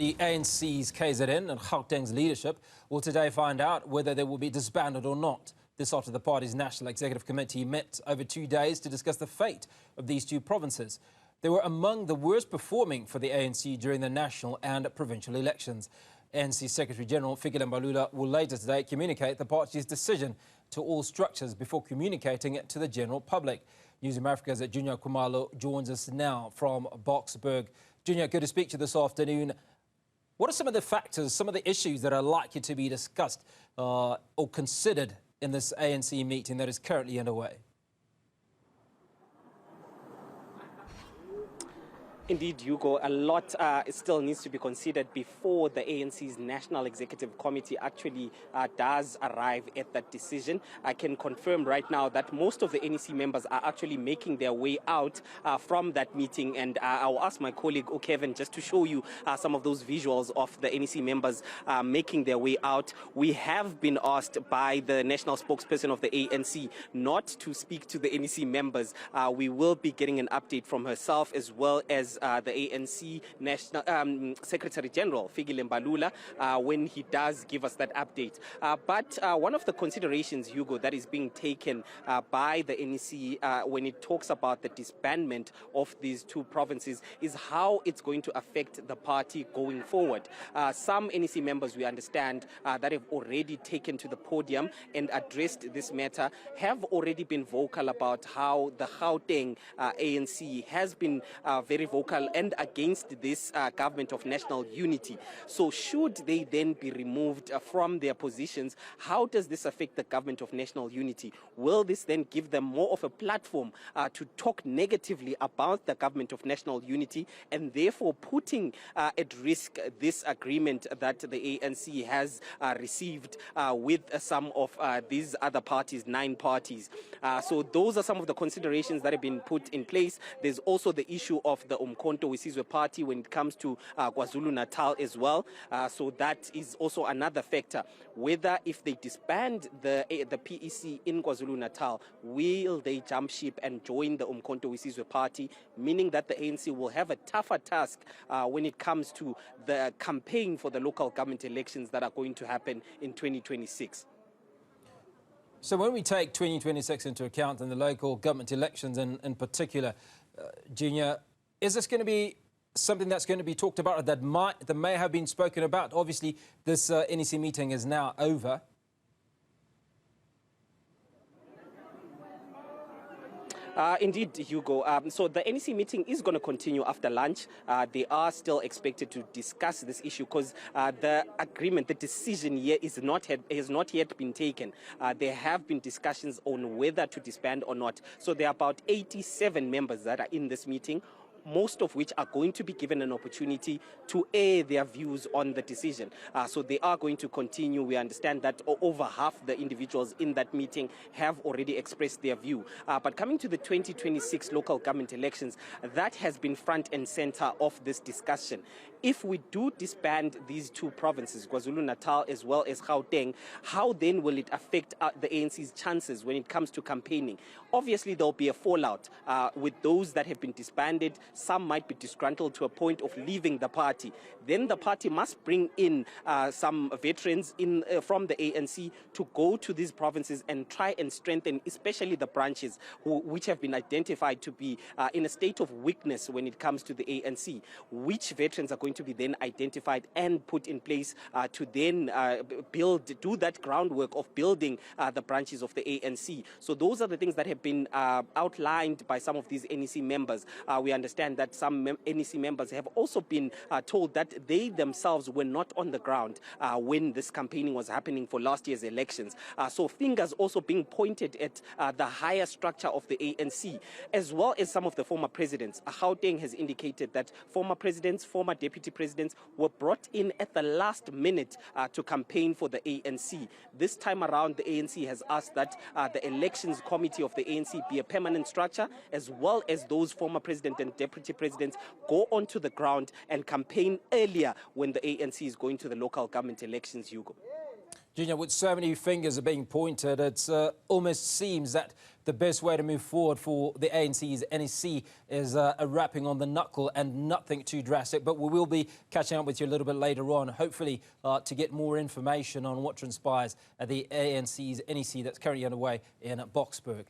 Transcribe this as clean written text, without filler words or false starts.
The ANC's KZN and Gauteng's leadership will today find out whether they will be disbanded or not. This after the party's National Executive Committee met over 2 days to discuss the fate of these two provinces. They were among the worst performing for the ANC during the national and provincial elections. ANC Secretary-General Fikile Mbalula will later today communicate the party's decision to all structures before communicating it to the general public. Newzroom Afrika's Juniour Khumalo joins us now from Boksburg. Juniour, good to speak to you this afternoon. What are some of the factors, some of the issues that are likely to be discussed or considered in this ANC meeting that is currently underway? Indeed, Hugo, a lot still needs to be considered before the ANC's National Executive Committee actually does arrive at that decision. I can confirm right now that most of the NEC members are actually making their way out from that meeting, and I'll ask my colleague Kevin just to show you some of those visuals of the NEC members making their way out. We have been asked by the national spokesperson of the ANC not to speak to the NEC members. We will be getting an update from herself as well as the ANC National Secretary General Fikile Mbalula when he does give us that update. But one of the considerations, Hugo, that is being taken by the NEC when it talks about the disbandment of these two provinces is how it's going to affect the party going forward. Some NEC members, we understand, that have already taken to the podium and addressed this matter have already been vocal about how the Gauteng ANC has been very vocal and against this government of national unity. So should they then be removed from their positions, how does this affect the government of national unity? Will this then give them more of a platform to talk negatively about the government of national unity and therefore putting at risk this agreement that the ANC has received with some of these other parties, 9 parties? So those are some of the considerations that have been put in place. There's also the issue of the Umkhonto weSizwe party when it comes to KwaZulu-Natal as well. So that is also another factor. Whether if they disband the PEC in KwaZulu-Natal, will they jump ship and join the Umkhonto weSizwe party, meaning that the ANC will have a tougher task when it comes to the campaign for the local government elections that are going to happen in 2026. So when we take 2026 into account and the local government elections in particular, Juniour, is this going to be something that's going to be talked about that may have been spoken about? Obviously, this NEC meeting is now over. Indeed, Hugo. So the NEC meeting is going to continue after lunch. They are still expected to discuss this issue because the agreement, the decision here has not yet been taken. There have been discussions on whether to disband or not. So there are about 87 members that are in this meeting, most of which are going to be given an opportunity to air their views on the decision. So they are going to continue. We understand that over half the individuals in that meeting have already expressed their view. But coming to the 2026 local government elections, that has been front and center of this discussion. If we do disband these two provinces, KwaZulu-Natal as well as Gauteng, how then will it affect the ANC's chances when it comes to campaigning? Obviously, there'll be a fallout with those that have been disbanded. Some might be disgruntled to a point of leaving the party. Then the party must bring in some veterans from the ANC to go to these provinces and try and strengthen, especially the branches which have been identified to be in a state of weakness when it comes to the ANC. Which veterans are going to be then identified and put in place to then do that groundwork of building the branches of the ANC. So those are the things that have been outlined by some of these NEC members. We understand that some NEC members have also been told that they themselves were not on the ground when this campaigning was happening for last year's elections. So fingers also being pointed at the higher structure of the ANC, as well as some of the former presidents. Gauteng has indicated that former presidents, former deputy presidents were brought in at the last minute to campaign for the ANC. This time around, the ANC has asked that the elections committee of the ANC be a permanent structure, as well as those former president and deputy presidents go onto the ground and campaign earlier when the ANC is going to the local government elections, Hugo. Juniour, with so many fingers are being pointed, it almost seems that the best way to move forward for the ANC's NEC is a wrapping on the knuckle and nothing too drastic. But we will be catching up with you a little bit later on, hopefully to get more information on what transpires at the ANC's NEC that's currently underway in Boksburg.